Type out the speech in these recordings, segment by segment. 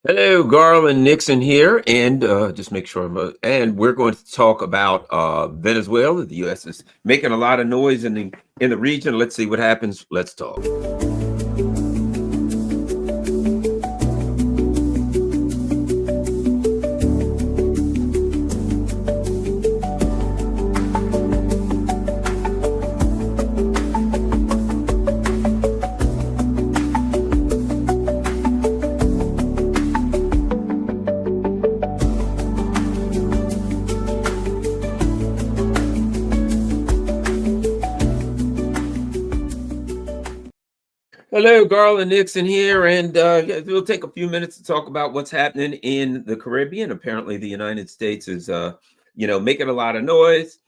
Hello, Garland Nixon here, and just make sure and we're going to talk about Venezuela. The U.S. is making a lot of noise in the region. Let's see what happens. Let's talk. Hello, Garland Nixon here, and yeah, we'll take a few minutes to talk about what's happening in the Caribbean. Apparently, the United States is, making a lot of noise.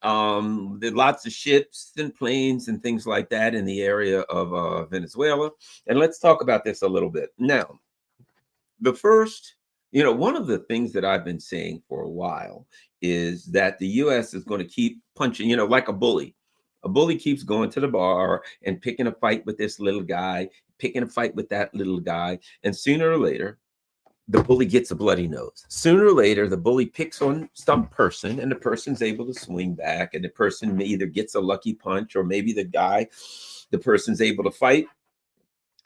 There are lots of ships and planes and things like that in the area of Venezuela, and let's talk about this a little bit now. The first, one of the things that I've been saying for a while is that the US is going to keep punching, like a bully. A bully keeps going to the bar and picking a fight with this little guy, picking a fight with that little guy. And sooner or later, the bully gets a bloody nose. Sooner or later, the bully picks on some person and the person's able to swing back. And the person either gets a lucky punch or maybe the person's able to fight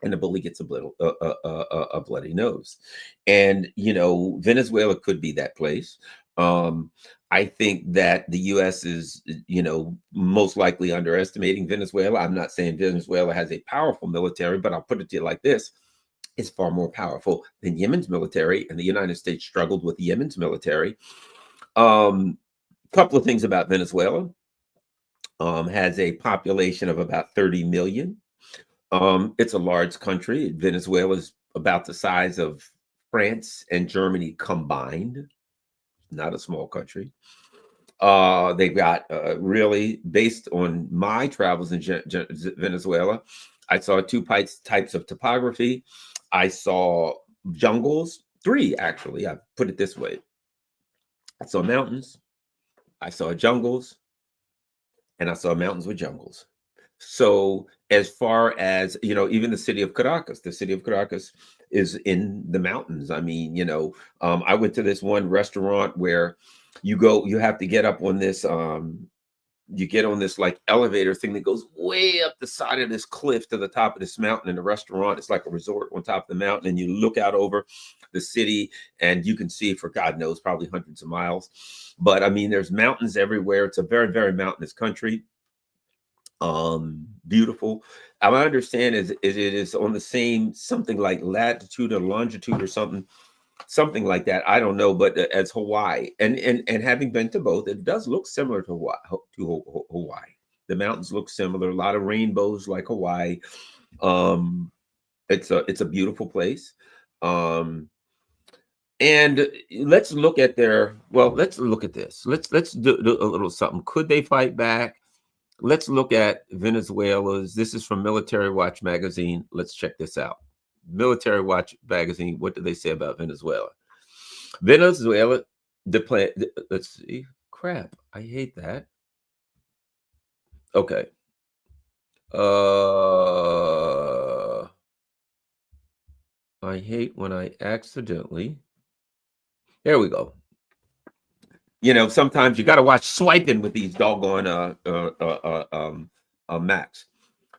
and the bully gets a bloody nose. And Venezuela could be that place. I think that the U.S. is, most likely underestimating Venezuela. I'm not saying Venezuela has a powerful military, but I'll put it to you like this: it's far more powerful than Yemen's military, and the United States struggled with Yemen's military. Couple of things about Venezuela. Has a population of about 30 million. It's a large country. Venezuela is about the size of France and Germany combined. Not a small country. They've got really, based on my travels in Venezuela, I saw types of topography. I saw jungles, three actually. I put it this way: I saw mountains, I saw jungles, and I saw mountains with jungles. So as far as, even the city of Caracas is in the mountains. I mean, I went to this one restaurant where you have to get up on this, you get on this like elevator thing that goes way up the side of this cliff to the top of this mountain in the restaurant. It's like a resort on top of the mountain, and you look out over the city and you can see for God knows probably hundreds of miles. But I mean, there's mountains everywhere. It's a very, very mountainous country. Beautiful. I understand is it is on the same something like latitude or longitude or something like that. I don't know, but as Hawaii, and having been to both, it does look similar to Hawaii. The mountains look similar. A lot of rainbows like Hawaii. Um, it's a beautiful place. Um, and let's look at let's look at this. Let's do a little something. Could they fight back? Let's look at Venezuela's. This is from Military Watch magazine. Let's check this out. Military Watch magazine. What do they say about Venezuela? Venezuela, let's see. Crap. I hate that. Okay. I hate when I accidentally. There we go. Sometimes you got to watch swiping with these doggone Macs.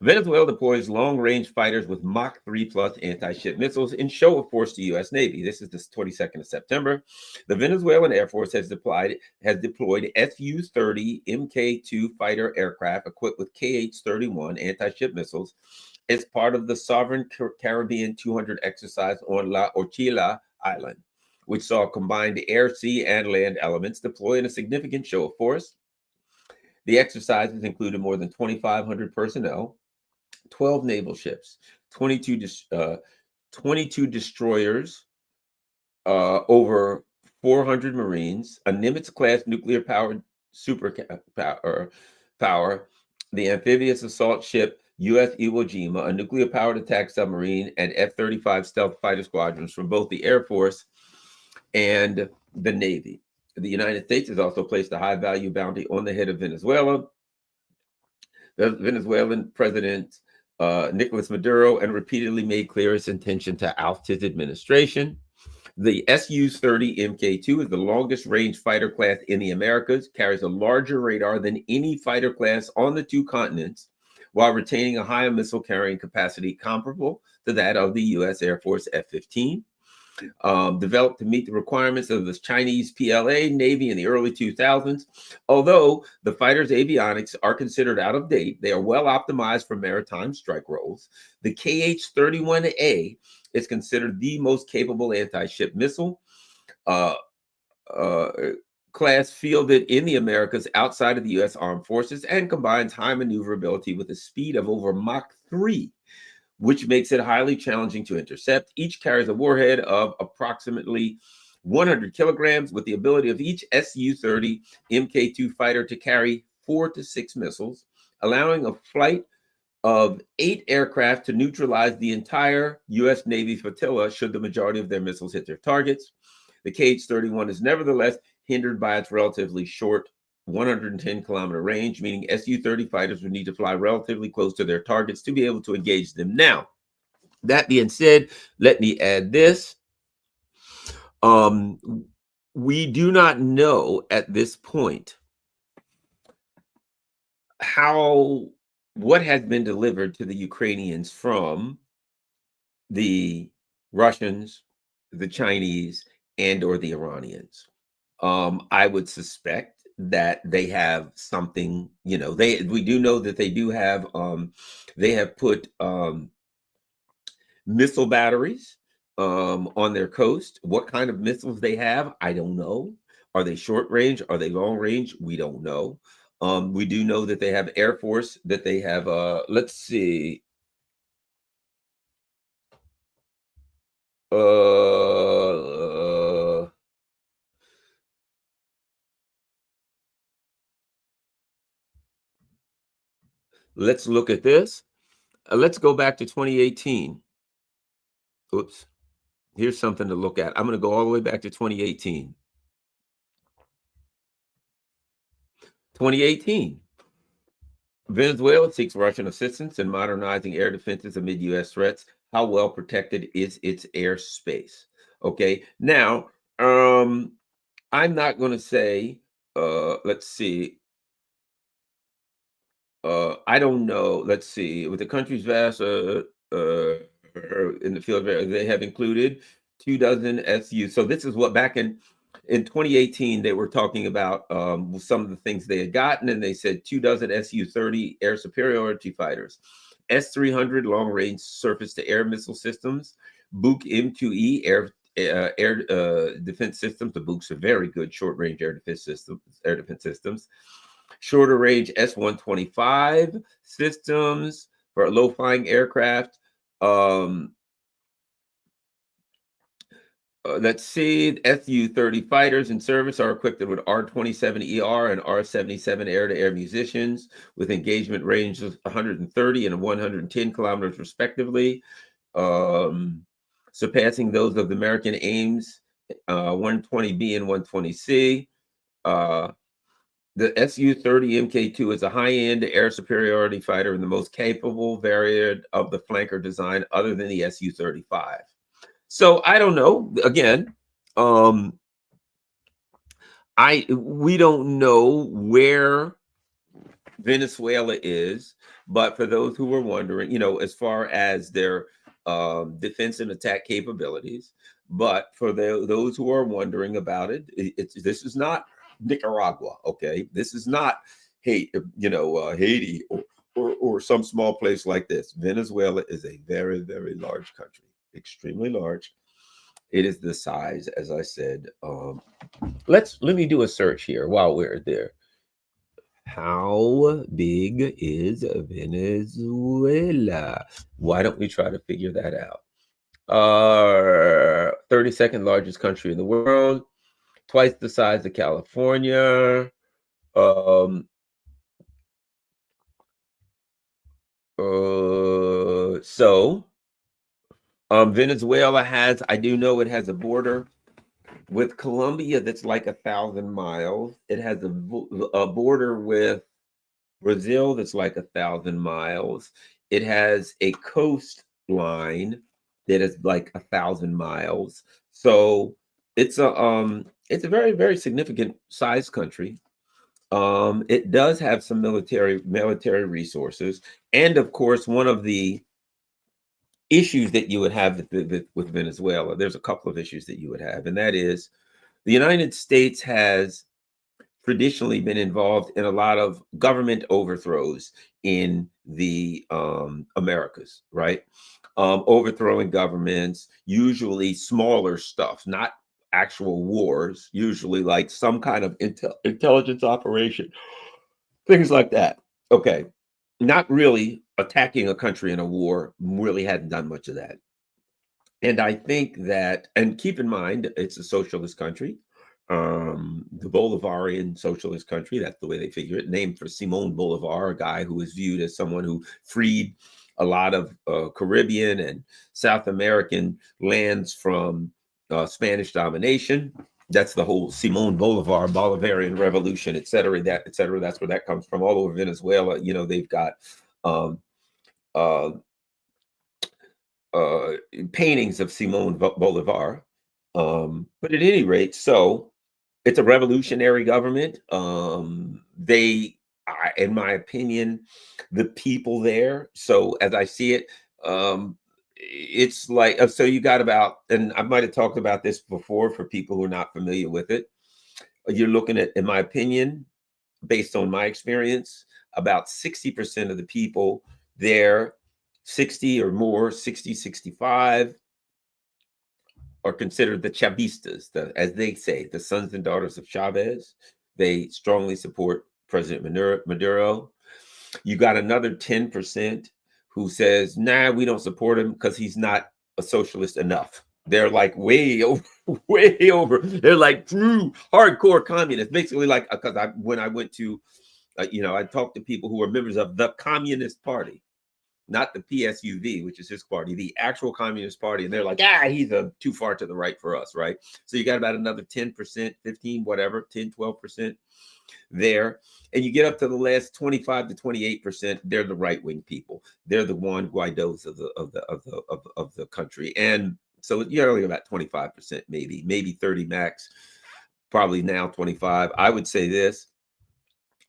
Venezuela deploys long-range fighters with Mach 3 plus anti-ship missiles in show of force to U.S. Navy. This is the 22nd of September. The Venezuelan Air Force has deployed Su-30 Mk-2 fighter aircraft equipped with Kh-31 anti-ship missiles as part of the Sovereign Caribbean 200 exercise on La Orchila Island, which saw combined air, sea, and land elements deploy in a significant show of force. The exercises included more than 2,500 personnel, 12 naval ships, 22 destroyers, over 400 Marines, a Nimitz-class nuclear-powered power, the amphibious assault ship U.S. Iwo Jima, a nuclear-powered attack submarine, and F-35 stealth fighter squadrons from both the Air Force and the Navy. The United States has also placed a high-value bounty on the head of Venezuela. The Venezuelan president Nicolas Maduro, and repeatedly made clear its intention to oust his administration. The Su-30 Mk2 is the longest range fighter class in the Americas, carries a larger radar than any fighter class on the two continents, while retaining a higher missile carrying capacity comparable to that of the U.S. Air Force F-15. Developed to meet the requirements of the Chinese PLA Navy in the early 2000s. Although the fighter's avionics are considered out of date, they are well optimized for maritime strike roles. The KH-31A is considered the most capable anti-ship missile uh, uh, class fielded in the Americas outside of the U.S. Armed Forces, and combines high maneuverability with a speed of over Mach 3, which makes it highly challenging to intercept. Each carries a warhead of approximately 100 kilograms, with the ability of each Su-30 Mk2 fighter to carry 4 to 6 missiles, allowing a flight of 8 aircraft to neutralize the entire U.S. Navy flotilla should the majority of their missiles hit their targets. The KH-31 is nevertheless hindered by its relatively short 110-kilometer range, meaning Su-30 fighters would need to fly relatively close to their targets to be able to engage them. Now, that being said, let me add this. We do not know at this point what has been delivered to the Ukrainians from the Russians, the Chinese, and or the Iranians. I would suspect that they have something, we do know that they have put missile batteries on their coast. What kind of missiles they have, I don't know. Are they short range? Are they long range? We don't know. We do know that they have Air Force, that they have, let's see, let's look at this. Let's go back to 2018. Oops. Here's something to look at. I'm going to go all the way back to 2018. 2018. Venezuela seeks Russian assistance in modernizing air defenses amid U.S. threats. How well protected is its airspace? Okay. Now, I'm not going to say, let's see. I don't know. Let's see. With the country's vast in the field, they have included 24 SU. So this is what back in 2018 they were talking about some of the things they had gotten, and they said 24 Su-30 air superiority fighters, S-300 long range surface to air missile systems, Buk M2E air defense systems. The Buks are very good short range air defense systems. Shorter range S-125 systems for low flying aircraft. Let's see, Su-30 fighters in service are equipped with R-27ER and R-77 air-to-air munitions with engagement range of 130 and 110 kilometers respectively, surpassing those of the American AIMS 120B and 120C. The Su-30 Mk2 is a high-end air superiority fighter and the most capable variant of the flanker design other than the Su-35. So I don't know. Again, we don't know where Venezuela is, but for those who were wondering, as far as their defense and attack capabilities, but for those who are wondering about it, this is not Nicaragua, okay? This is not Haiti or some small place like this. Venezuela is a very, very large country, extremely large. It is the size, as I said. Let me do a search here while we're there. How big is Venezuela? Why don't we try to figure that out? 32nd largest country in the world, twice the size of California. Venezuela has, I do know it has a border with Colombia that's like 1,000 miles. It has a border with Brazil that's like 1,000 miles. It has a coastline that is like 1,000 miles. So it's a very, very significant size country. It does have some military resources, and of course, one of the issues that you would have with Venezuela, there's a couple of issues that you would have, and that is the United States has traditionally been involved in a lot of government overthrows in the Americas, right? Overthrowing governments, usually smaller stuff, not actual wars, usually like some kind of intelligence operation, things like that. Okay. Not really attacking a country in a war, really hadn't done much of that. And I think that, and keep in mind, it's a socialist country, the Bolivarian socialist country. That's the way they figure it. Named for Simon Bolivar, a guy who is viewed as someone who freed a lot of Caribbean and South American lands from Spanish domination. That's the whole Simon Bolivar, Bolivarian Revolution, et cetera. Et cetera. That's where that comes from. All over Venezuela, they've got um, uh, uh, paintings of Simon Bolivar. But at any rate, so it's a revolutionary government. In my opinion, the people there. So as I see it, it's like so you got about, and I might have talked about this before for people who are not familiar with it. You're looking at, in my opinion, based on my experience, about 60% of the people there, 60 or more, 60, 65, are considered the Chavistas, as they say, the sons and daughters of Chavez. They strongly support President Maduro. You got another 10% who says, nah, we don't support him because he's not a socialist enough. They're like way over, way over. They're like true hardcore communists. Basically, like, because when I went to, I talked to people who were members of the Communist Party, not the PSUV, which is his party, the actual Communist Party. And they're like, he's too far to the right for us, right? So you got about another 10%, 15, whatever, 10, 12% there. And you get up to the last 25 to 28%, they're the right-wing people. They're the Juan Guaidos of the country. And so you're only about 25%, maybe 30 max, probably now 25. I would say this,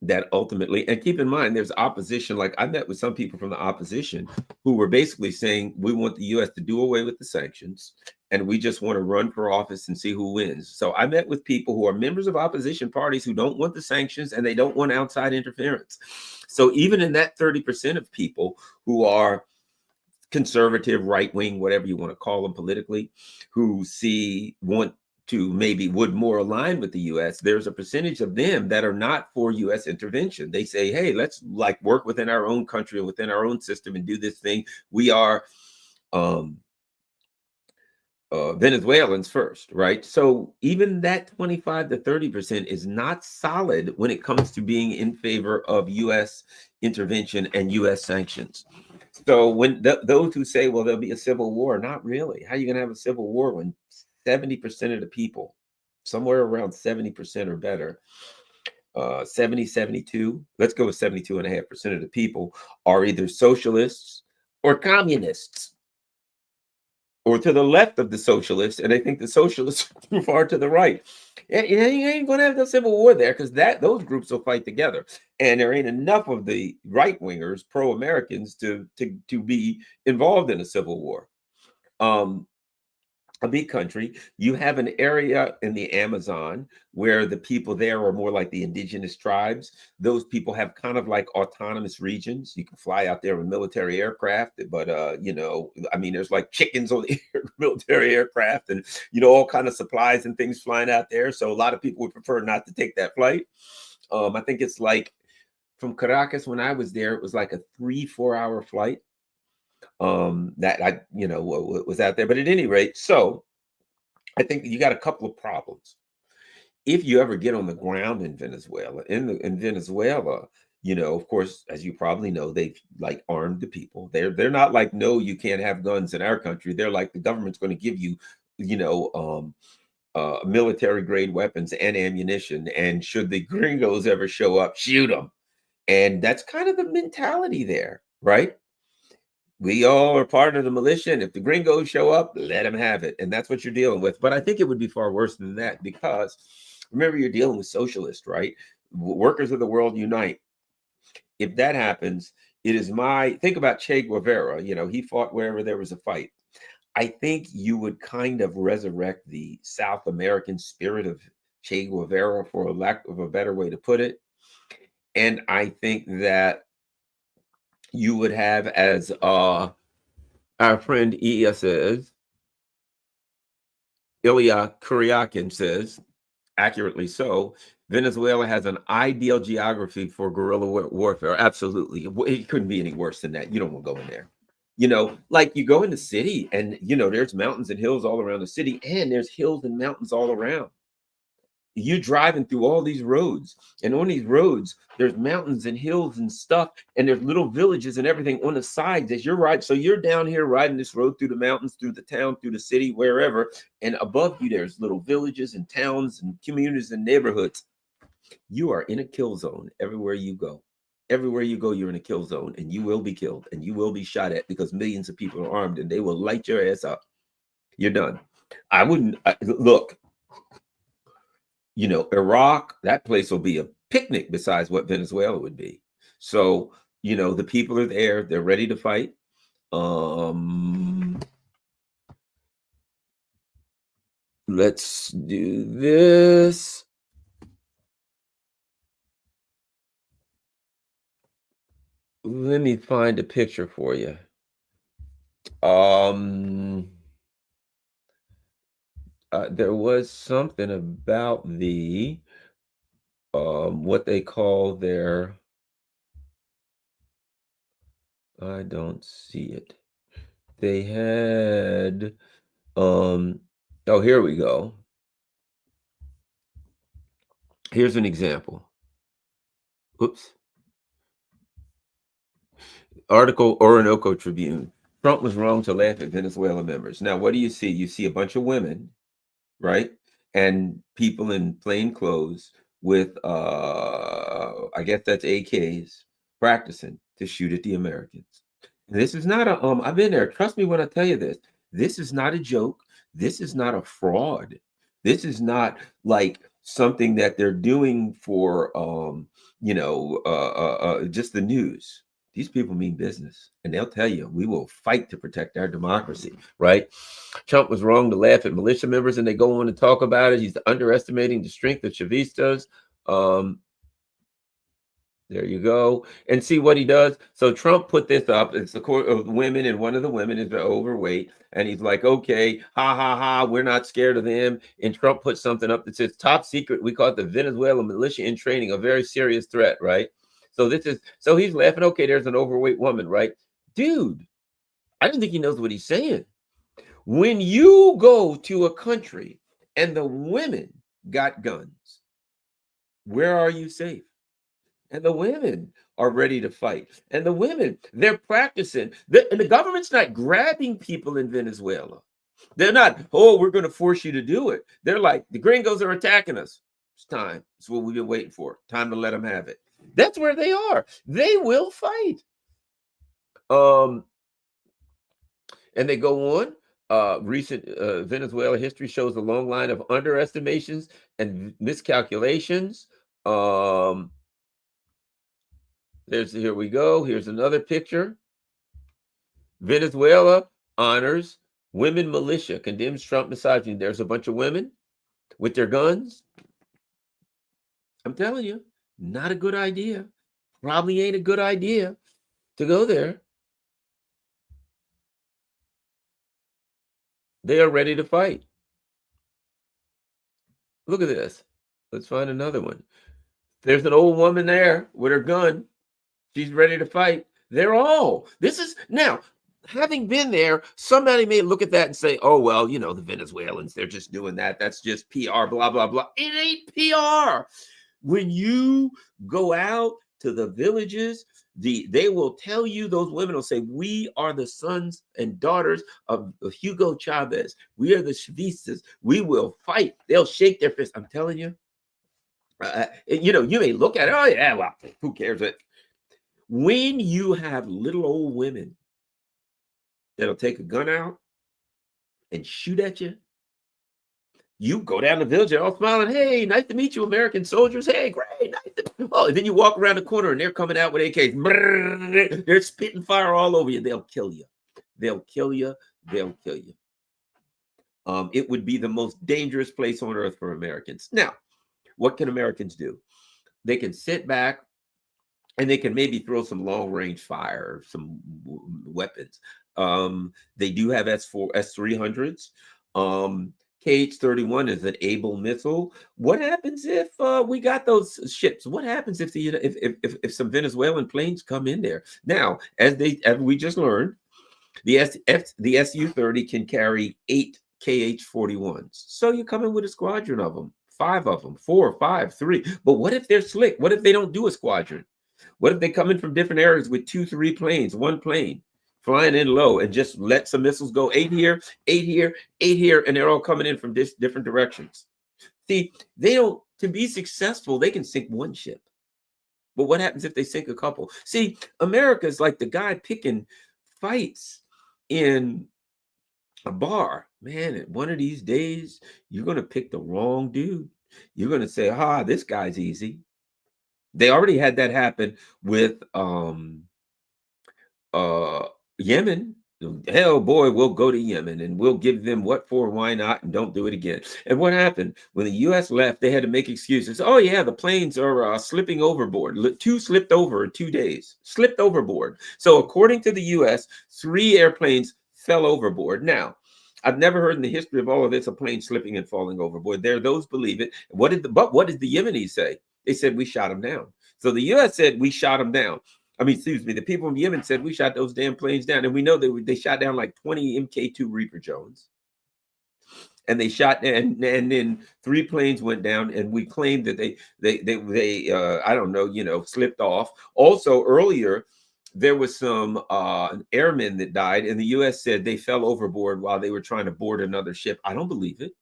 that ultimately, and keep in mind, there's opposition. Like I met with some people from the opposition who were basically saying, we want the US to do away with the sanctions and we just want to run for office and see who wins. So I met with people who are members of opposition parties who don't want the sanctions and they don't want outside interference. So even in that 30% of people who are conservative, right wing, whatever you want to call them politically, who want to maybe would more align with the US, there's a percentage of them that are not for US intervention. They say, hey, let's like work within our own country and within our own system and do this thing. We are Venezuelans first, right? So even that 25 to 30% is not solid when it comes to being in favor of US intervention and US sanctions. So when those who say, well, there'll be a civil war, not really. How are you going to have a civil war when 70% of the people, somewhere around 70% or better, 70, 72, let's go with 72.5% of the people are either socialists or communists, or to the left of the socialists, and they think the socialists are too far to the right. And you ain't going to have no civil war there because those groups will fight together, and there ain't enough of the right wingers, pro Americans, to be involved in a civil war. A big country. You have an area in the Amazon where the people there are more like the indigenous tribes. Those people have kind of like autonomous regions. You can fly out there with military aircraft, but I mean, there's like chickens on the military aircraft, and all kind of supplies and things flying out there. So a lot of people would prefer not to take that flight. I think it's like from Caracas when I was there, it was like a 3-4 hour flight. That I was out there. But at any rate, so I think you got a couple of problems. If you ever get on the ground in Venezuela, in Venezuela, of course, as you probably know, they've like armed the people. They're not like, no, you can't have guns in our country. They're like, the government's going to give you, military grade weapons and ammunition. And should the gringos ever show up, shoot them. And that's kind of the mentality there, right? We all are part of the militia, and if the gringos show up, let them have it. And that's what you're dealing with. But I think it would be far worse than that, because remember, you're dealing with socialists, right? Workers of the world unite. If that happens, it is my think about Che Guevara. He fought wherever there was a fight. I think you would kind of resurrect the South American spirit of Che Guevara, for a lack of a better way to put it. And I think that you would have, as our friend Ilya Kuryakin says, accurately so, Venezuela has an ideal geography for guerrilla warfare. Absolutely. It couldn't be any worse than that. You don't want to go in there. Like you go in the city, and, there's mountains and hills all around the city, and there's hills and mountains all around. You're driving through all these roads, and on these roads there's mountains and hills and stuff, and there's little villages and everything on the sides as you're riding. So you're down here riding this road through the mountains, through the town, through the city, wherever, and above you there's little villages and towns and communities and neighborhoods. You are in a kill zone everywhere you go. Everywhere you go, you're in a kill zone, and you will be killed, and you will be shot at, because millions of people are armed, and they will light your ass up. You're done. I wouldn't look. Iraq, that place will be a picnic besides what Venezuela would be. So, the people are there, they're ready to fight. Let's do this. Let me find a picture for you. There was something about the what they call their, I don't see it. They had oh, here we go. Here's an example. Oops. Article, Orinoco Tribune. Trump was wrong to laugh at Venezuela members. Now, what do you see? You see a bunch of women, right? And people in plain clothes with, I guess that's AKs, practicing to shoot at the Americans. And this is not I've been there. Trust me when I tell you this. This is not a joke. This is not a fraud. This is not like something that they're doing for, just the news. These people mean business, and they'll tell you, we will fight to protect our democracy, right? Trump was wrong to laugh at militia members, and they go on to talk about it. He's underestimating the strength of Chavistas. There you go. And see what he does. So Trump put this up. It's the court of women, and one of the women is overweight. And he's like, okay, ha, ha, ha, we're not scared of them. And Trump put something up that says, top secret, we call it the Venezuelan militia in training, a very serious threat, right? So he's laughing. Okay, there's an overweight woman, right? Dude, I don't think he knows what he's saying. When you go to a country and the women got guns, where are you safe? And the women are ready to fight. And the women, they're practicing. And the government's not grabbing people in Venezuela. They're not, oh, we're going to force you to do it. They're like, the gringos are attacking us. It's time. It's what we've been waiting for. Time to let them have it. That's where they are. They will fight. And they go on. Recent Venezuela history shows a long line of underestimations and miscalculations. Here we go. Here's another picture. Venezuela honors women militia, condemns Trump misogyny. There's a bunch of women with their guns. I'm telling you, not a good idea. Probably ain't a good idea to go there. They are ready to fight. Look at this. Let's find another one. There's an old woman there with her gun. She's ready to fight. This is now, having been there, somebody may look at that and say, oh, well, the Venezuelans, they're just doing that. That's just PR, blah, blah, blah. It ain't PR. When you go out to the villages, they will tell you, those women will say, we are the sons and daughters of Hugo Chavez. We are the Chavistas. We will fight. They'll shake their fists. I'm telling you. You may look at it, oh, yeah, well, who cares? When you have little old women that'll take a gun out and shoot at you, you go down the village, they're all smiling. Hey, nice to meet you, American soldiers. Hey, great. Nice to... Oh, and then you walk around the corner and they're coming out with AKs. Brrr, they're spitting fire all over you. They'll kill you. They'll kill you. They'll kill you. It would be the most dangerous place on earth for Americans. Now, what can Americans do? They can sit back and they can maybe throw some long range fire, some weapons. They do have S-300s. KH-31 is an able missile. What happens if we got those ships? What happens if if some Venezuelan planes come in there? Now, as we just learned, the Su-30 can carry 8 KH-41s. So you come in with a squadron of them, 5 of them, 4, 5, 3. But what if they're slick? What if they don't do a squadron? What if they come in from different areas with 2, 3 planes, 1 plane flying in low and just let some missiles go 8 here, 8 here, 8 here, and they're all coming in from different directions? See, they don't, to be successful, they can sink 1 ship. But what happens if they sink a couple? See, America's like the guy picking fights in a bar. Man, one of these days, you're going to pick the wrong dude. You're going to say, this guy's easy. They already had that happen with Yemen. Hell, boy, we'll go to Yemen and we'll give them what for, why not, and don't do it again. And what happened? When the U.S. left, they had to make excuses. Oh, yeah, the planes are slipping overboard. 2 slipped over in 2 days. Slipped overboard. So according to the U.S., 3 airplanes fell overboard. Now, I've never heard in the history of all of this a plane slipping and falling overboard. There, those believe it. What did the Yemenis say? They said we shot them down. So the U.S. said we shot them down. I mean, excuse me, the people in Yemen said we shot those damn planes down. And we know they shot down like 20 Mk2 Reaper Jones. And they shot, and then 3 planes went down, and we claimed that they I don't know, slipped off. Also, earlier, there was some airmen that died, and the U.S. said they fell overboard while they were trying to board another ship. I don't believe it.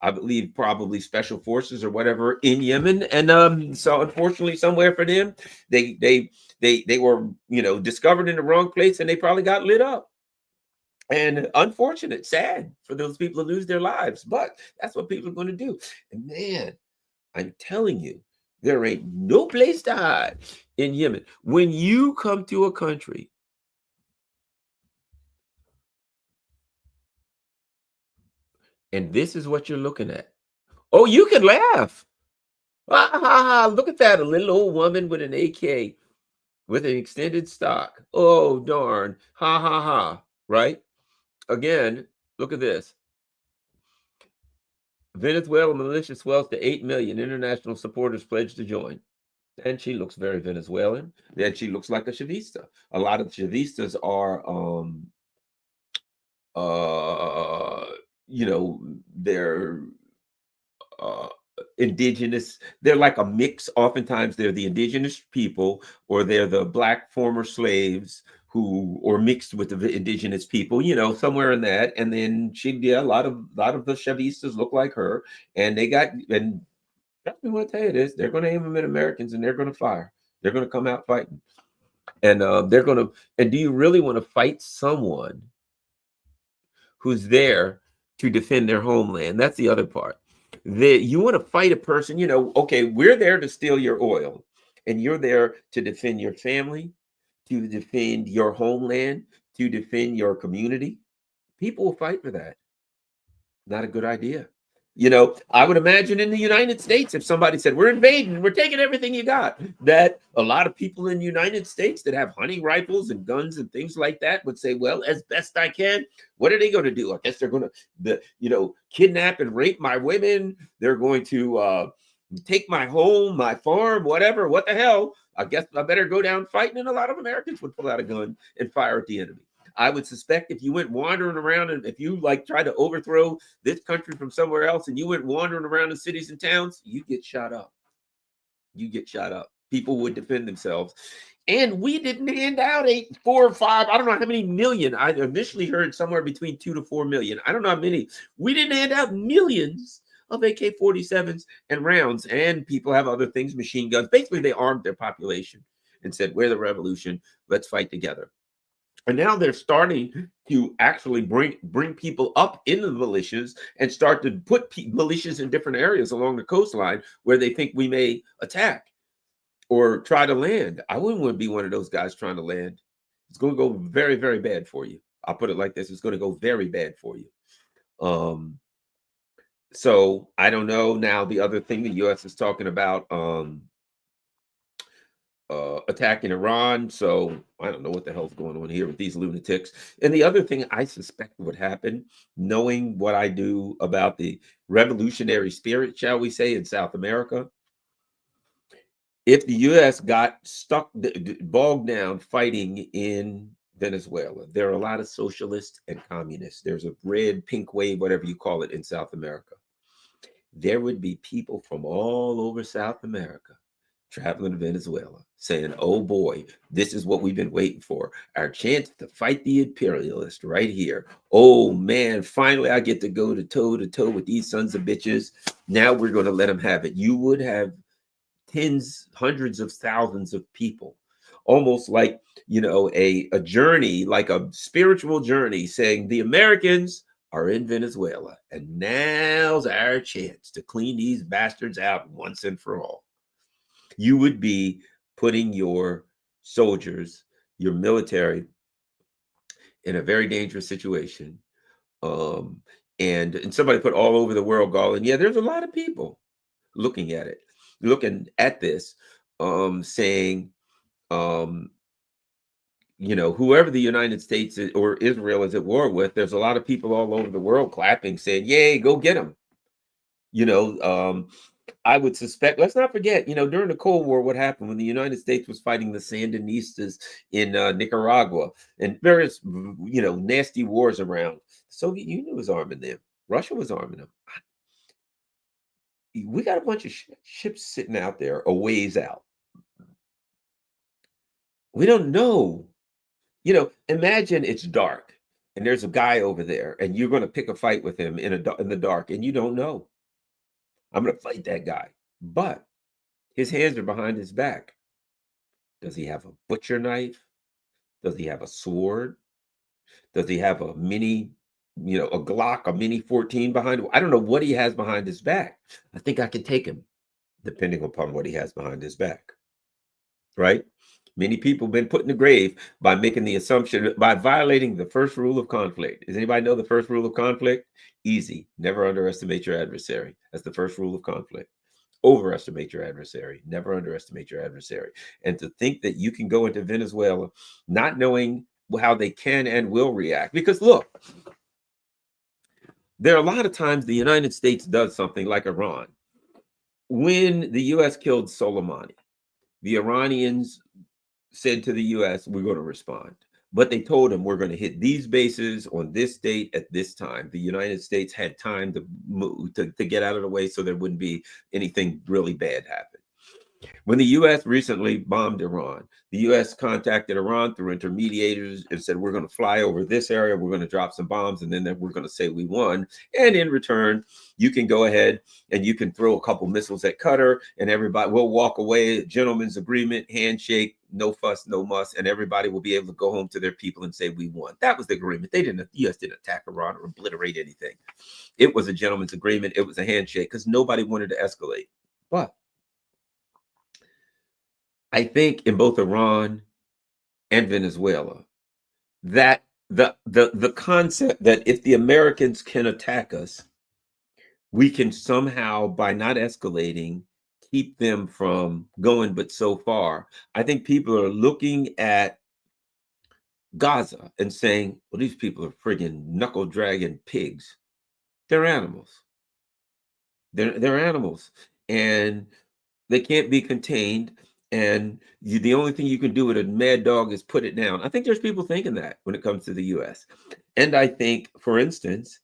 I believe probably special forces or whatever in Yemen, and so unfortunately, somewhere for them, they were discovered in the wrong place, and they probably got lit up. And unfortunate, sad for those people to lose their lives, but that's what people are going to do. And man, I'm telling you, there ain't no place to hide in Yemen. When you come to a country and this is what you're looking at, oh, you can laugh. Look at that, a little old woman with an AK with an extended stock. Oh, darn. Ha, right? Again, look at this. Venezuela militia swells to 8 million. International supporters pledge to join. And she looks very Venezuelan. Then she looks like a Chavista. A lot of Chavistas are, they're indigenous. They're like a mix. Oftentimes, they're the indigenous people, or they're the Black former slaves or mixed with the indigenous people, somewhere in that. And then a lot of the Chavistas look like her, and that's me want to tell you this: they're going to aim them at Americans, and they're going to fire. They're going to come out fighting, and they're going to. And do you really want to fight someone who's there to defend their homeland? That's the other part. You want to fight a person, okay, we're there to steal your oil, and you're there to defend your family, to defend your homeland, to defend your community. People will fight for that. Not a good idea. I would imagine in the United States, if somebody said, we're invading, we're taking everything you got, that a lot of people in the United States that have hunting rifles and guns and things like that would say, well, as best I can. What are they going to do? I guess they're going to, kidnap and rape my women. They're going to take my home, my farm, whatever. What the hell? I guess I better go down fighting. And a lot of Americans would pull out a gun and fire at the enemy. I would suspect if you went wandering around, and if you tried to overthrow this country from somewhere else, and you went wandering around in cities and towns, you get shot up. You get shot up. People would defend themselves. And we didn't hand out 4 or 5, I don't know how many million. I initially heard somewhere between 2 to 4 million. I don't know how many. We didn't hand out millions of AK-47s and rounds. And people have other things, machine guns. Basically, they armed their population and said, we're the revolution. Let's fight together. And now they're starting to actually bring people up into the militias and start to put militias in different areas along the coastline where they think we may attack or try to land. I wouldn't want to be one of those guys trying to land. It's going to go very, very bad for you. I'll put it like this: it's going to go very bad for you. Um, so I don't know. Now the other thing the U.S. is talking about. Attacking Iran. So I don't know what the hell's going on here with these lunatics. And the other thing I suspect would happen, knowing what I do about the revolutionary spirit, shall we say, in South America, if the U.S. got stuck, bogged down fighting in Venezuela, there are a lot of socialists and communists. There's a red, pink wave, whatever you call it, in South America. There would be people from all over South America traveling to Venezuela saying, oh boy, this is what we've been waiting for. Our chance to fight the imperialists right here. Oh man, finally I get to go to toe with these sons of bitches. Now we're going to let them have it. You would have tens, hundreds of thousands of people, almost like, a journey, like a spiritual journey, saying the Americans are in Venezuela, and now's our chance to clean these bastards out once and for all. You would be putting your soldiers, your military, in a very dangerous situation. Um, and somebody put all over the world, Garland. Yeah, there's a lot of people looking at this, saying, um, whoever the United States or Israel is at war with, there's a lot of people all over the world clapping, saying, "Yay, go get them!" You know, um, I would suspect. Let's not forget, during the Cold War, what happened when the United States was fighting the Sandinistas in Nicaragua and various, nasty wars around. The Soviet Union was arming them. Russia was arming them. We got a bunch of ships sitting out there a ways out. We don't know. Imagine it's dark and there's a guy over there and you're going to pick a fight with him in the dark and you don't know. I'm going to fight that guy. But his hands are behind his back. Does he have a butcher knife? Does he have a sword? Does he have a mini, a Glock, a mini 14 behind him? I don't know what he has behind his back. I think I can take him, depending upon what he has behind his back. Right? Many people have been put in the grave by making the assumption, by violating the first rule of conflict. Does anybody know the first rule of conflict? Easy. Never underestimate your adversary. That's the first rule of conflict. Overestimate your adversary. Never underestimate your adversary. And to think that you can go into Venezuela not knowing how they can and will react. Because look, there are a lot of times the United States does something like Iran. When the U.S. killed Soleimani, the Iranians said to the U.S., we're going to respond. But they told them we're going to hit these bases on this date at this time. The United States had time to move, to get out of the way so there wouldn't be anything really bad happen. When the U.S. recently bombed Iran, the U.S. contacted Iran through intermediators and said, we're going to fly over this area, we're going to drop some bombs, and then we're going to say we won. And in return, you can go ahead and you can throw a couple missiles at Qatar, and everybody will walk away, gentleman's agreement, handshake, no fuss, no muss, and everybody will be able to go home to their people and say we won. That was the agreement. The U.S. didn't attack Iran or obliterate anything. It was a gentleman's agreement. It was a handshake because nobody wanted to escalate. But I think in both Iran and Venezuela, that the concept that if the Americans can attack us, we can somehow, by not escalating, keep them from going but so far. I think people are looking at Gaza and saying, well, these people are friggin' knuckle dragging pigs. They're animals. They're animals. And they can't be contained. And the only thing you can do with a mad dog is put it down. I think there's people thinking that when it comes to the U.S. And I think, for instance,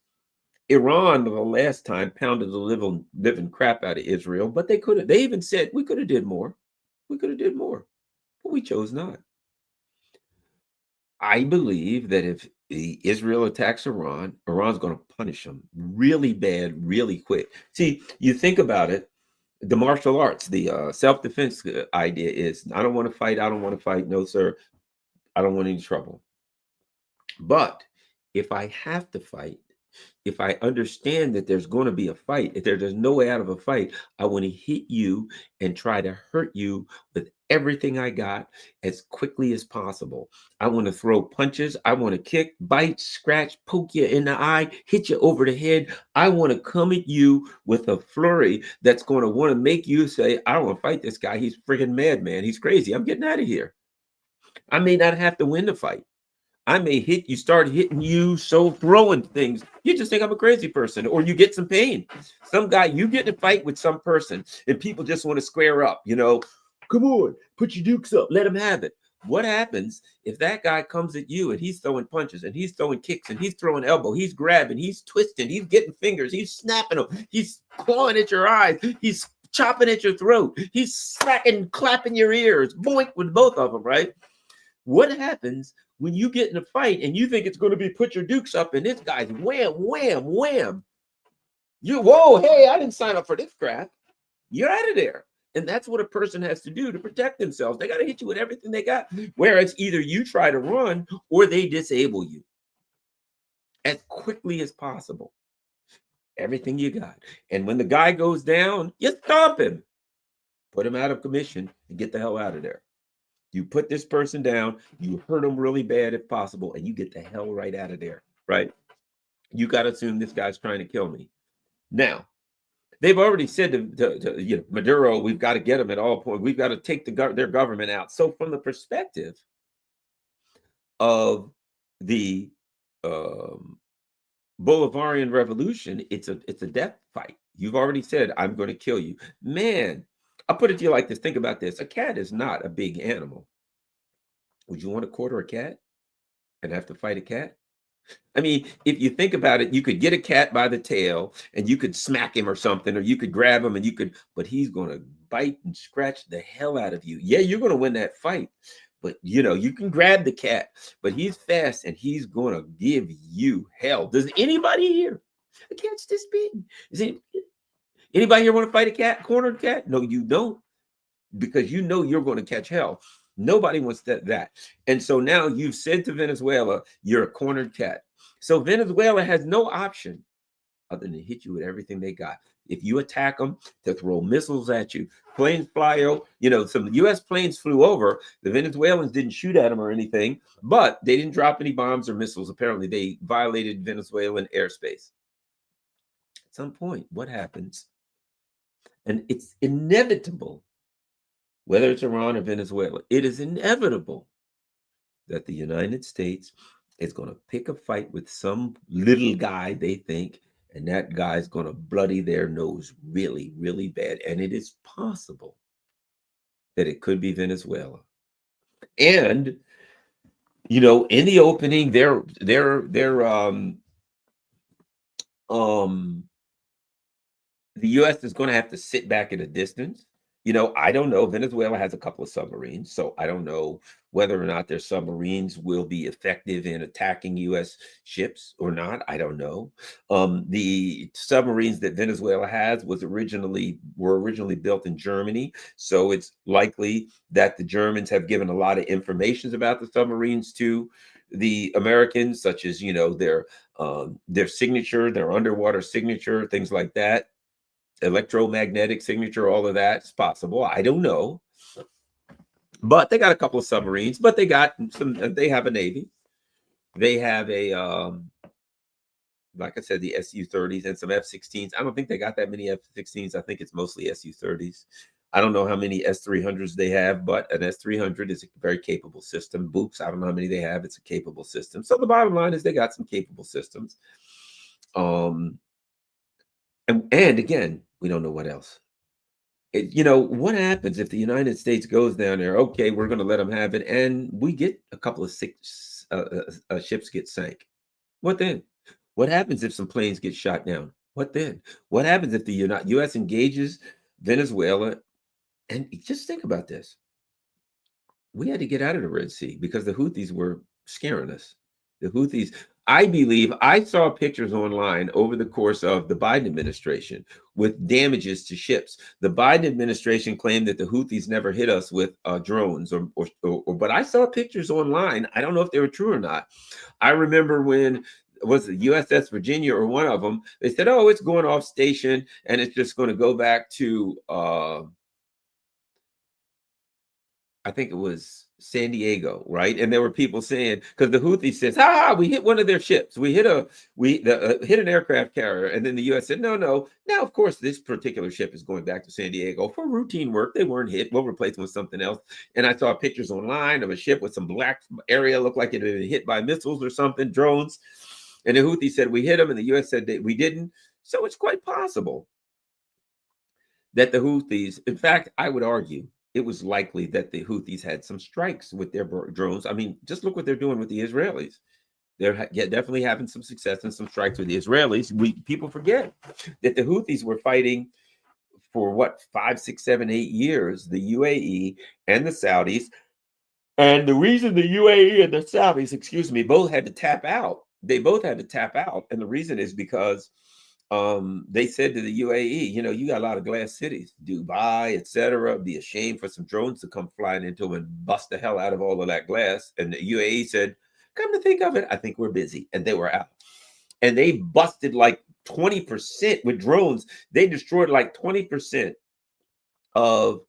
Iran the last time pounded the living crap out of Israel, but they even said we could have did more. We could have did more, but we chose not. I believe that if Israel attacks Iran, Iran's going to punish them really bad, really quick. See, you think about it, the martial arts, the self-defense idea is, I don't want to fight. I don't want to fight. No, sir. I don't want any trouble. But if I have to fight, if I understand that there's going to be a fight, if there's no way out of a fight, I want to hit you and try to hurt you with everything I got as quickly as possible. I want to throw punches. I want to kick, bite, scratch, poke you in the eye, hit you over the head. I want to come at you with a flurry that's going to want to make you say, I don't want to fight this guy. He's freaking mad, man. He's crazy. I'm getting out of here. I may not have to win the fight. I may hit you, start hitting you, so throwing things. You just think I'm a crazy person, or you get some pain. Some guy, you get in a fight with some person, and people just want to square up. Come on, put your dukes up, let him have it. What happens if that guy comes at you and he's throwing punches and he's throwing kicks and he's throwing elbow, he's grabbing, he's twisting, he's getting fingers, he's snapping them, he's clawing at your eyes, he's chopping at your throat, he's smacking, clapping your ears, boink with both of them, right? What happens when you get in a fight and you think it's going to be put your dukes up and this guy's wham, wham, wham? Whoa, hey, I didn't sign up for this crap. You're out of there. And that's what a person has to do to protect themselves. They got to hit you with everything they got. Whereas either you try to run or they disable you as quickly as possible. Everything you got. And when the guy goes down, you stomp him, put him out of commission, and get the hell out of there. You put this person down, you hurt them really bad if possible, and you get the hell right out of there, right? You got to assume this guy's trying to kill me. Now, they've already said to Maduro, we've got to get him at all points. We've got to take their government out. So from the perspective of the Bolivarian revolution, it's a death fight. You've already said, I'm going to kill you. Man, I'll put it to you like this. Think about this. A cat is not a big animal. Would you want to quarter a cat and have to fight a cat? I mean, if you think about it, you could get a cat by the tail and you could smack him or something, or you could grab him and but he's going to bite and scratch the hell out of you. Yeah, you're going to win that fight. But, you can grab the cat, but he's fast and he's going to give you hell. Does anybody here? A cat's this big. Anybody here want to fight a cat, cornered cat? No, you don't, because you're going to catch hell. Nobody wants that. And so now you've said to Venezuela, you're a cornered cat. So Venezuela has no option other than to hit you with everything they got. If you attack them, to throw missiles at you. Planes fly over. Some U.S. planes flew over. The Venezuelans didn't shoot at them or anything, but they didn't drop any bombs or missiles. Apparently, they violated Venezuelan airspace. At some point, what happens? And it's inevitable, whether it's Iran or Venezuela, it is inevitable that the United States is going to pick a fight with some little guy they think, and that guy's going to bloody their nose really, really bad. And it is possible that it could be Venezuela. And, in the opening, the U.S. is going to have to sit back at a distance. I don't know. Venezuela has a couple of submarines, so I don't know whether or not their submarines will be effective in attacking U.S. ships or not. I don't know. The submarines that Venezuela has were originally built in Germany, so it's likely that the Germans have given a lot of information about the submarines to the Americans, such as their signature, their underwater signature, things like that. Electromagnetic signature, all of that's possible. I don't know. But they got a couple of submarines, but they have a Navy. They have like I said, the Su-30s and some F-16s. I don't think they got that many F-16s. I think it's mostly Su-30s. I don't know how many S-300s they have, but an S-300 is a very capable system. Books, I don't know how many they have. It's a capable system. So the bottom line is they got some capable systems. And again, we don't know what else. What happens if the United States goes down there? Okay, we're going to let them have it, and we get a couple of ships get sank. What then? What happens if some planes get shot down? What then? What happens if the U.S. engages Venezuela? And just think about this. We had to get out of the Red Sea because the Houthis were scaring us. The Houthis, I believe I saw pictures online over the course of the Biden administration with damages to ships. The Biden administration claimed that the Houthis never hit us with drones, but I saw pictures online. I don't know if they were true or not. I remember when was the USS Virginia or one of them, they said, "Oh, it's going off station and it's just going to go back to I think it was San Diego, right?" And there were people saying, because the Houthis says, "Ah, we hit one of their ships. We hit hit an aircraft carrier." And then the U.S. said, "No, no. Now, of course, this particular ship is going back to San Diego for routine work. They weren't hit. We'll replace them with something else." And I saw pictures online of a ship with some black area, looked like it had been hit by missiles or something, drones. And the Houthis said we hit them, and the U.S. said that we didn't. So it's quite possible that the Houthis, in fact, I would argue it was likely that the Houthis had some strikes with their drones. I mean, just look what they're doing with the Israelis. They're definitely having some success and some strikes with the Israelis. People forget that the Houthis were fighting for what, 5, 6, 7, 8 years, the UAE and the Saudis. And the reason the UAE and the Saudis, excuse me, both had to tap out, they both had to tap out. And the reason is because they said to the UAE, you know, you got a lot of glass cities, Dubai, etc. Be a shame for some drones to come flying into them and bust the hell out of all of that glass. And the UAE said, come to think of it, I think we're busy. And they were out. And they busted like 20% with drones. They destroyed like 20% of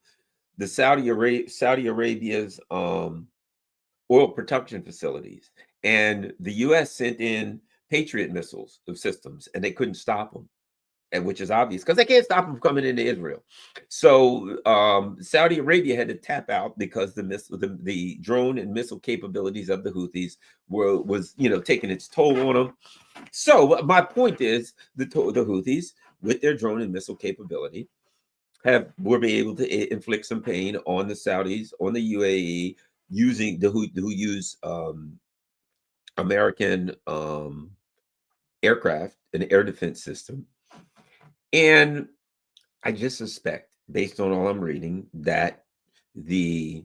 the Saudi Arabia's oil production facilities. And the US sent in Patriot missiles of systems, and they couldn't stop them, and which is obvious because they can't stop them from coming into Israel. So Saudi Arabia had to tap out because the drone and missile capabilities of the Houthis was taking its toll on them. So my point is the Houthis, with their drone and missile capability, were being able to inflict some pain on the Saudis, on the UAE, using who use American aircraft and air defense system. And I just suspect, based on all I'm reading, that the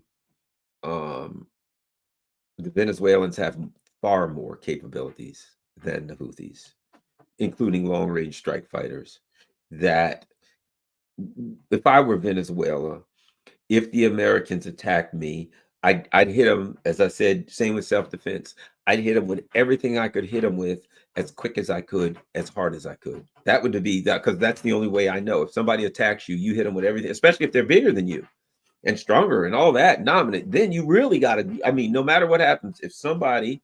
Venezuelans have far more capabilities than the Houthis, including long-range strike fighters. That if I were Venezuela, if the Americans attacked me, I'd hit them, as I said, same with self-defense. I'd hit them with everything I could hit them with, as quick as I could, as hard as I could. That would be that, because that's the only way I know. If somebody attacks you, you hit them with everything, especially if they're bigger than you and stronger and all that, dominant. Then you really got to, I mean, no matter what happens, if somebody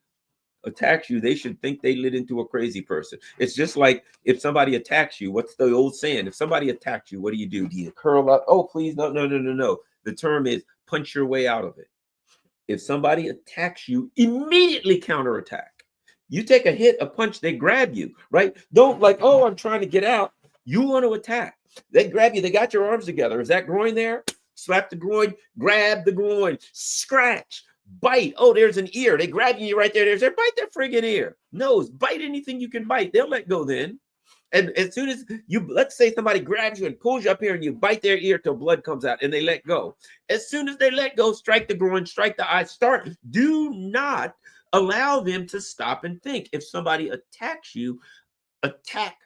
attacks you, they should think they lit into a crazy person. It's just like if somebody attacks you, what's the old saying? If somebody attacks you, what do you do? Do you curl up? Oh, please, no, no, no, no, no. The term is punch your way out of it. If somebody attacks you, immediately counterattack. You take a hit, a punch, they grab you, right? Don't like, oh, I'm trying to get out. You want to attack. They grab you. They got your arms together. Is that groin there? Slap the groin, grab the groin, scratch, bite. Oh, there's an ear. They grab you right there. There's their bite that friggin' ear. Nose, bite anything you can bite. They'll let go then. And as soon as you, let's say somebody grabs you and pulls you up here and you bite their ear till blood comes out and they let go. As soon as they let go, strike the groin, strike the eye, start. Do not allow them to stop and think. If somebody attacks you, attack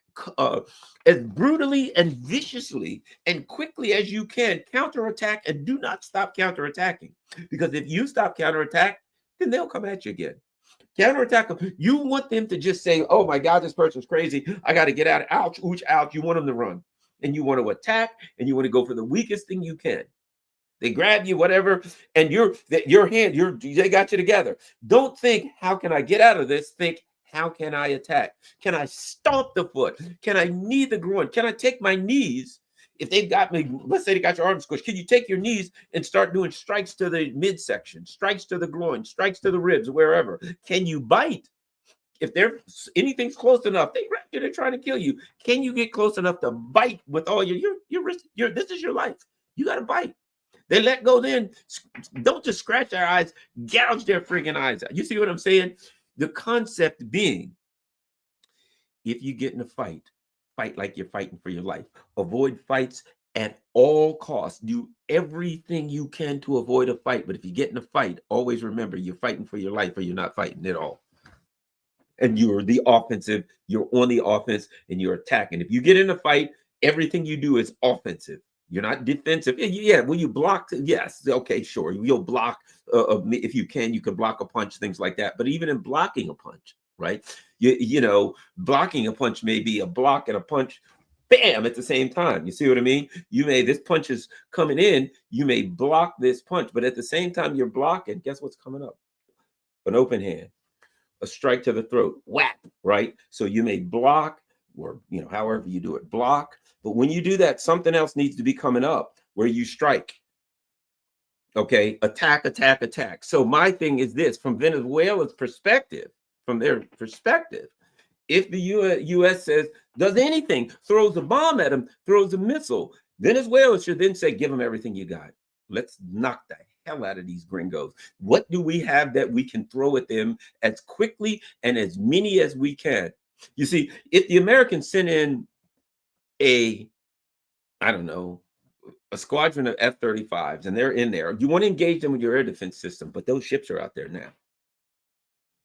as brutally and viciously and quickly as you can. Counterattack, and do not stop counterattacking. Because if you stop counterattack, then they'll come at you again. Counterattack them. You want them to just say, oh my God, this person's crazy. I got to get out. Ouch, ooch, ouch. You want them to run. And you want to attack, and you want to go for the weakest thing you can. They grab you, whatever, and they got you together. Don't think, how can I get out of this? Think, how can I attack? Can I stomp the foot? Can I knee the groin? Can I take my knees? If they've got me, let's say they got your arms squished, can you take your knees and start doing strikes to the midsection, strikes to the groin, strikes to the ribs, wherever? Can you bite? If anything's close enough, they're trying to kill you. Can you get close enough to bite with all your this is your life. You got to bite. They let go then. Don't just scratch their eyes, gouge their freaking eyes out. You see what I'm saying? The concept being, if you get in a fight like you're fighting for your life. Avoid fights at all costs. Do everything you can to avoid a fight. But if you get in a fight, always remember you're fighting for your life or you're not fighting at all. and you're the offensive. You're on the offense and you're attacking. If you get in a fight, everything you do is offensive. You're not defensive. Yeah, will you block? Yes, okay, sure. You'll block if you can. You can block a punch, things like that. But even in blocking a punch, right? Blocking a punch may be a block and a punch, bam, at the same time. You see what I mean? This punch is coming in. You may block this punch, but at the same time you're blocking. Guess what's coming up? An open hand, a strike to the throat, whap, right? So you may block, or however you do it, block. But when you do that, something else needs to be coming up where you strike. Okay, attack, attack, attack. So my thing is this: from Venezuela's perspective, from their perspective, if the U.S. says, does anything, throws a bomb at them, throws a missile, Venezuela should then say, give them everything you got. Let's knock the hell out of these gringos. What do we have that we can throw at them as quickly and as many as we can? You see, if the Americans send in I don't know, a squadron of F-35s and they're in there, you want to engage them with your air defense system, but those ships are out there now.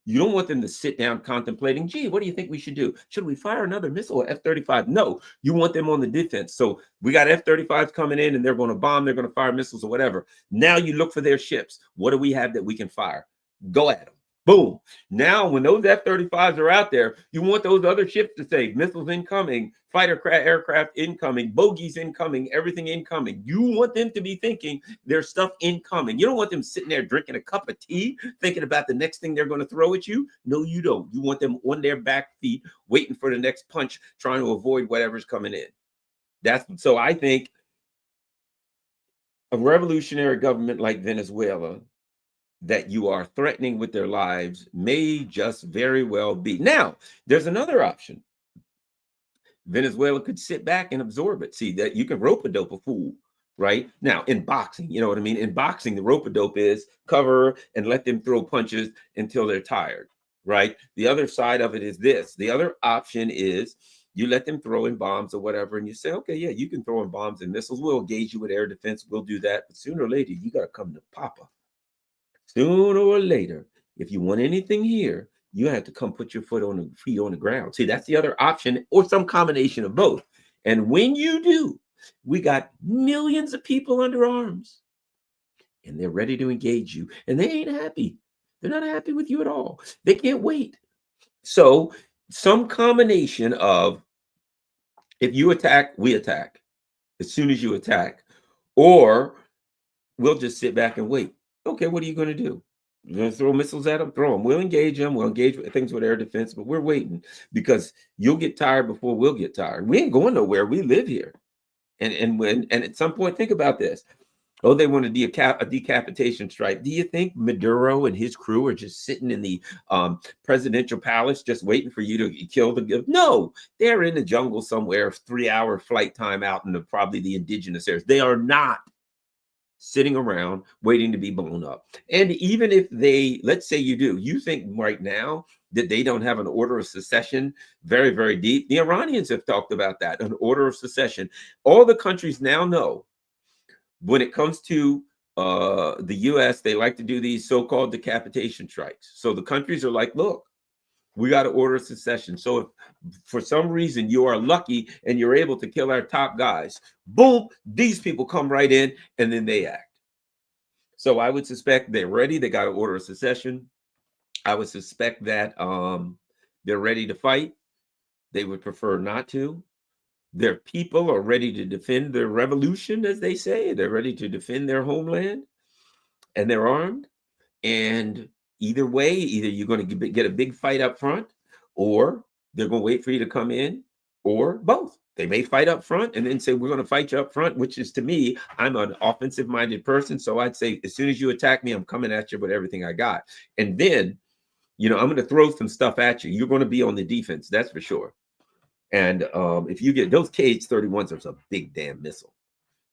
You don't want them to sit down contemplating, gee, what do you think we should do? Should we fire another missile or F-35? No, you want them on the defense. So we got F-35s coming in and they're going to bomb, they're going to fire missiles or whatever. Now you look for their ships. What do we have that we can fire? Go at them. Boom. Now, when those F-35s are out there, you want those other ships to say missiles incoming, fighter aircraft incoming, bogies incoming, everything incoming. You want them to be thinking there's stuff incoming. You don't want them sitting there drinking a cup of tea, thinking about the next thing they're going to throw at you. No, you don't. You want them on their back feet, waiting for the next punch, trying to avoid whatever's coming in. So I think a revolutionary government like Venezuela that you are threatening with their lives may just very well be. Now, there's another option. Venezuela could sit back and absorb it. See, that you can rope-a-dope a fool, right? Now, in boxing, you know what I mean? In boxing, the rope-a-dope is cover and let them throw punches until they're tired, right? The other side of it is this. The other option is you let them throw in bombs or whatever, and you say, okay, yeah, you can throw in bombs and missiles. We'll engage you with air defense. We'll do that. But sooner or later, you got to come to Papa. Sooner or later, if you want anything here, you have to come put your feet on the ground. See, that's the other option, or some combination of both. And when you do, we got millions of people under arms, and they're ready to engage you, and they ain't happy. They're not happy with you at all. They can't wait. So, some combination of, if you attack, we attack as soon as you attack, or we'll just sit back and wait. Okay, what are you going to do? You're going to throw missiles at them? Throw them. We'll engage them. We'll engage things with air defense, but we're waiting because you'll get tired before we'll get tired. We ain't going nowhere. We live here. And at some point, think about this. Oh, they want a decapitation strike. Do you think Maduro and his crew are just sitting in the presidential palace just waiting for you to kill the? No, they're in the jungle somewhere, 3-hour flight time out in probably the indigenous areas. They are not sitting around waiting to be blown up. And even if they, let's say you do, you think right now that they don't have an order of secession very, very deep. The Iranians have talked about that, an order of secession. All the countries now know when it comes to the U.S., they like to do these so-called decapitation strikes. So the countries are like, look, we got to order secession. So if for some reason you are lucky and you're able to kill our top guys, boom, these people come right in and then they act. So I would suspect they're ready. They got to order a secession. I would suspect that they're ready to fight. They would prefer not to. Their people are ready to defend their revolution, as they say. They're ready to defend their homeland, and they're armed. And either way, either you're going to get a big fight up front, or they're going to wait for you to come in, or both. They may fight up front and then say, we're going to fight you up front, which is, to me, I'm an offensive minded person. So I'd say, as soon as you attack me, I'm coming at you with everything I got. And then, I'm going to throw some stuff at you. You're going to be on the defense. That's for sure. And if you get those KH-31s, there's a big damn missile.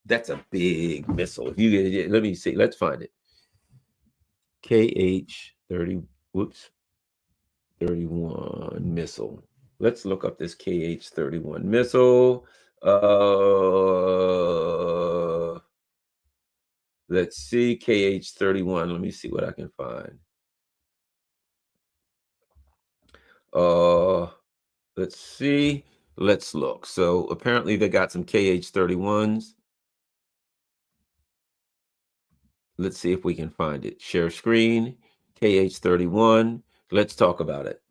That's a big missile. If you get, let me see, let's find it. KH-30, 31 missile. Let's look up this KH-31 missile. Let's see, KH-31. Let me see what I can find. Uh, let's see. Let's look. So apparently they got some KH-31s. Let's see if we can find it. Share screen, KH-31. Let's talk about it.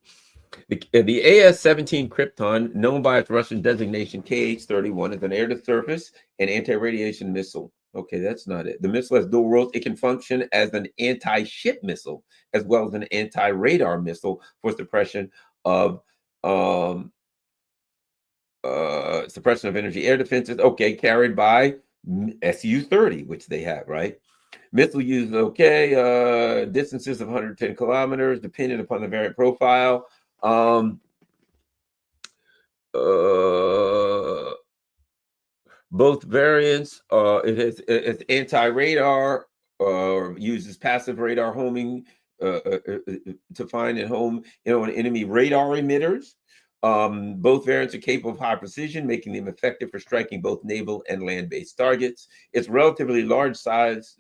The AS-17 Krypton, known by its Russian designation KH-31, is an air-to-surface and anti-radiation missile. Okay, that's not it. The missile has dual roles. It can function as an anti-ship missile as well as an anti-radar missile for of um, suppression of energy air defenses. Okay, carried by Su-30, which they have, right? Missile use, okay, distances of 110 kilometers, depending upon the variant profile. Uh, both variants, it's anti-radar, uses passive radar homing to find and home, on enemy radar emitters. Both variants are capable of high precision, making them effective for striking both naval and land-based targets. Its relatively large size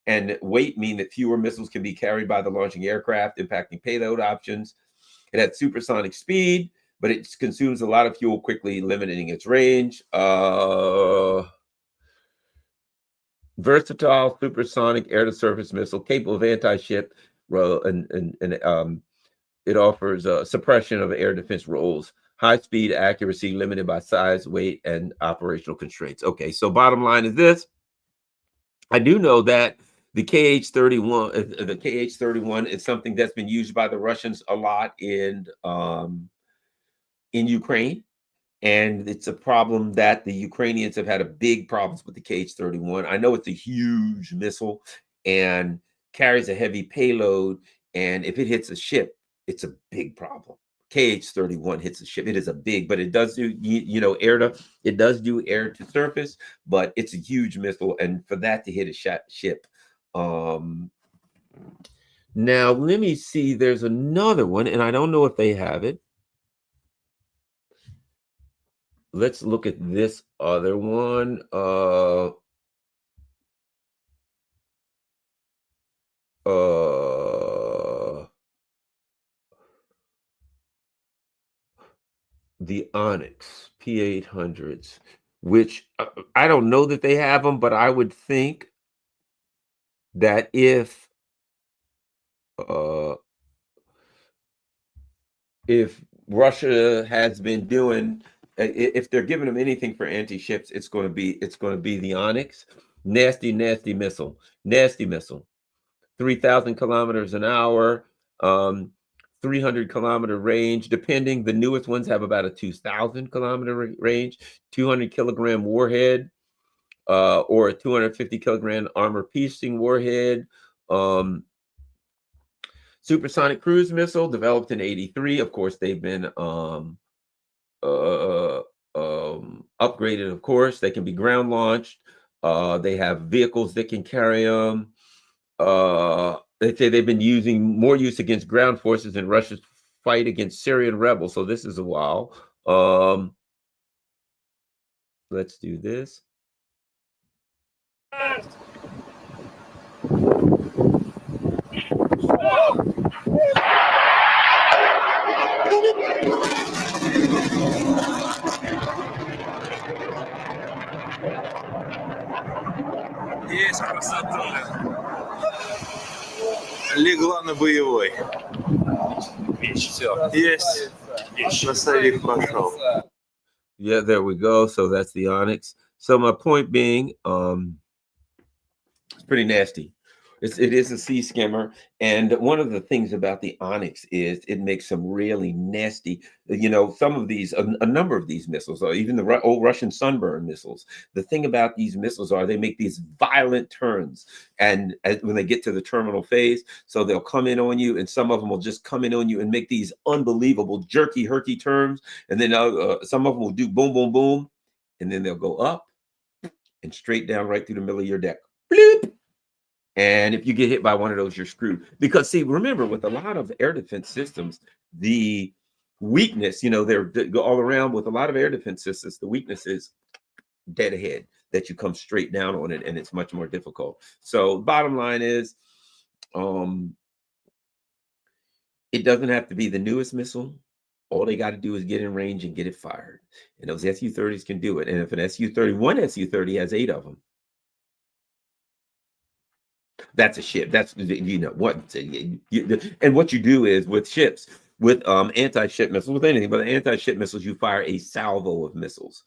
and weight mean that fewer missiles can be carried by the launching aircraft, impacting payload options. It had supersonic speed, but it consumes a lot of fuel, quickly limiting its range. Versatile supersonic air-to-surface missile capable of anti-ship, and it offers suppression of air defense roles. High speed accuracy limited by size, weight, and operational constraints. Okay, so bottom line is this: I do know that the KH-31 is something that's been used by the Russians a lot in Ukraine. And it's a problem that the Ukrainians have had a big problems with the KH-31. I know it's a huge missile and carries a heavy payload. And if it hits a ship, it's a big problem. KH-31 hits a ship. It is a big, but it does do, it does do air to surface, but it's a huge missile. And for that to hit a ship, now let me see, there's another one, and I don't know if they have it. Let's look at this other one. The Onyx P800s, which I don't know that they have them, but I would think that uh, if Russia has been doing, if they're giving them anything for anti-ships, it's going to be the Onyx. Nasty, nasty missile. Nasty missile. 3,000 kilometers an hour, 300-kilometer range, depending. The newest ones have about a 2,000-kilometer range, 200-kilogram warhead, or a 250-kilogram armor-piercing warhead. Supersonic cruise missile developed in '83. Of course, they've been upgraded. Of course, they can be ground launched. They have vehicles that can carry them. They say they've been using more use against ground forces in Russia's fight against Syrian rebels. So this is a while. Let's do this. Есть красотуля. Легла на боевой. Все. Есть. Носовик пошел. Yeah, there we go. So that's the Onyx. So my point being, it's pretty nasty. It is a sea skimmer, and one of the things about the Onyx is it makes some really nasty. Some of these, a number of these missiles, or even the old Russian Sunburn missiles. The thing about these missiles are they make these violent turns, and when they get to the terminal phase, so they'll come in on you, and some of them will just come in on you and make these unbelievable jerky, herky turns, and then some of them will do boom, boom, boom, and then they'll go up and straight down right through the middle of your deck. Bloop. And if you get hit by one of those, you're screwed. Because see, remember, with a lot of air defense systems, the weakness, they're all around with a lot of air defense systems. The weakness is dead ahead, that you come straight down on it, and it's much more difficult. So bottom line is, it doesn't have to be the newest missile. All they got to do is get in range and get it fired. And those Su-30s can do it. And if an Su-30, Su-30 has 8 of them, that's a ship. That's, you know, what, and what you do is with ships, with anti-ship missiles, with anything, but anti-ship missiles, you fire a salvo of missiles.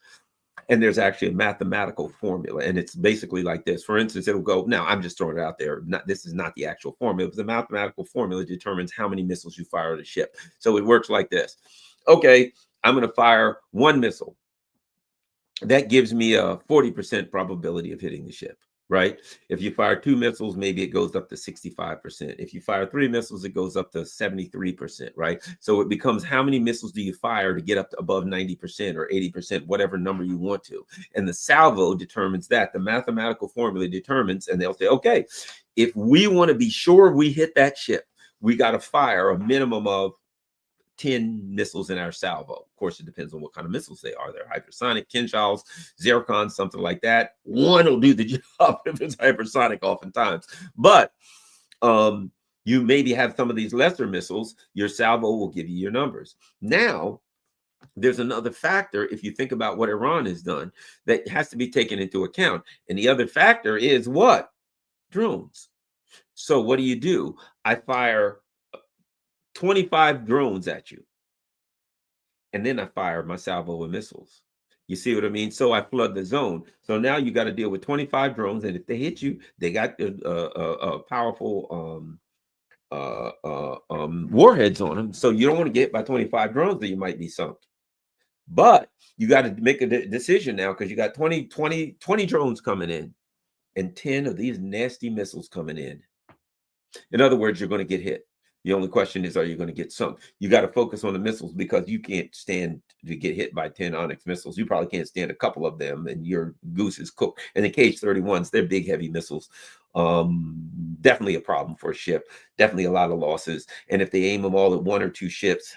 And there's actually a mathematical formula, and it's basically like this. For instance, it'll go, now I'm just throwing it out there. This is not the actual formula, but the mathematical formula determines how many missiles you fire at a ship. So it works like this. Okay, I'm going to fire 1 missile. That gives me a 40% probability of hitting the ship, right? If you fire 2 missiles, maybe it goes up to 65%. If you fire 3 missiles, it goes up to 73%, right? So it becomes how many missiles do you fire to get up to above 90% or 80%, whatever number you want to. And the salvo determines that. The mathematical formula determines, and they'll say, okay, if we want to be sure we hit that ship, we got to fire a minimum of 10 missiles in our salvo. Of course, it depends on what kind of missiles they are. They're hypersonic, Kinshaws, Zircons, something like that. One will do the job if it's hypersonic oftentimes. But you maybe have some of these lesser missiles, your salvo will give you your numbers. Now, there's another factor, if you think about what Iran has done, that has to be taken into account. And the other factor is what? Drones. So what do? I fire 25 drones at you, and then I fire my salvo of missiles. You see what I mean? So I flood the zone. So now you got to deal with 25 drones, and if they hit you, they got powerful warheads on them. So you don't want to get hit by 25 drones, that you might be sunk. But you got to make a decision now, because you got 20 drones coming in and 10 of these nasty missiles coming in. In other words, you're going to get hit. The only question is, are you going to get sunk? You got to focus on the missiles, because you can't stand to get hit by 10 Onyx missiles. You probably can't stand a couple of them, and your goose is cooked. And the KH-31s, they're big, heavy missiles. Definitely a problem for a ship. Definitely a lot of losses. And if they aim them all at 1 or 2 ships.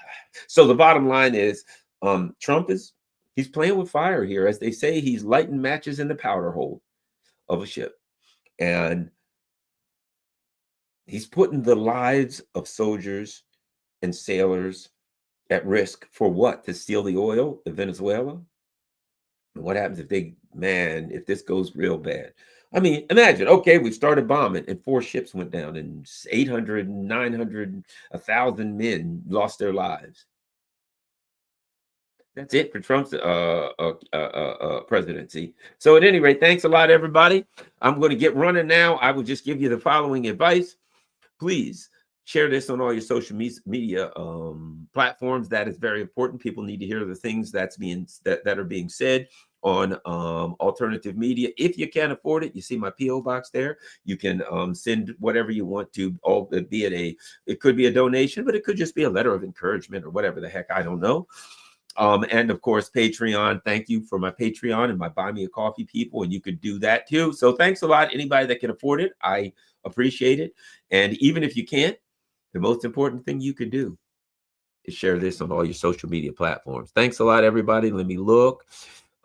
So the bottom line is, Trump he's playing with fire here. As they say, he's lighting matches in the powder hold of a ship. And he's putting the lives of soldiers and sailors at risk for what? To steal the oil of Venezuela? And what happens if if this goes real bad? I mean, imagine, okay, we started bombing and 4 ships went down and 800, 900, 1,000 men lost their lives. That's it for Trump's presidency. So at any rate, thanks a lot, everybody. I'm going to get running now. I will just give you the following advice. Please share this on all your social media platforms. That is very important. People need to hear the things that are being said on alternative media. If you can't afford it, you see my P.O. box there. You can send whatever you want to, it could be a donation, but it could just be a letter of encouragement or whatever the heck, I don't know. And of course, Patreon. Thank you for my Patreon and my Buy Me a Coffee people. And you could do that too. So thanks a lot. Anybody that can afford it, I appreciate it. And even if you can't, the most important thing you can do is share this on all your social media platforms. Thanks a lot, everybody. Let me look.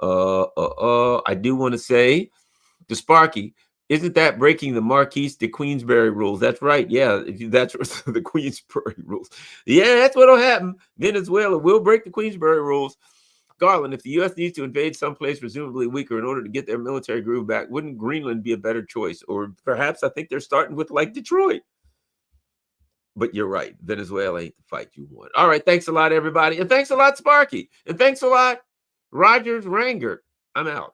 I do want to say to Sparky, isn't that breaking the Marquis de Queensberry rules? That's right. Yeah, that's the Queensberry rules. Yeah, that's what'll happen. Venezuela will break the Queensberry rules. Garland, if the U.S. needs to invade someplace presumably weaker in order to get their military groove back, wouldn't Greenland be a better choice? Or perhaps I think they're starting with like Detroit. But you're right. Venezuela ain't the fight you want. All right. Thanks a lot, everybody. And thanks a lot, Sparky. And thanks a lot, Rogers Rangert. I'm out.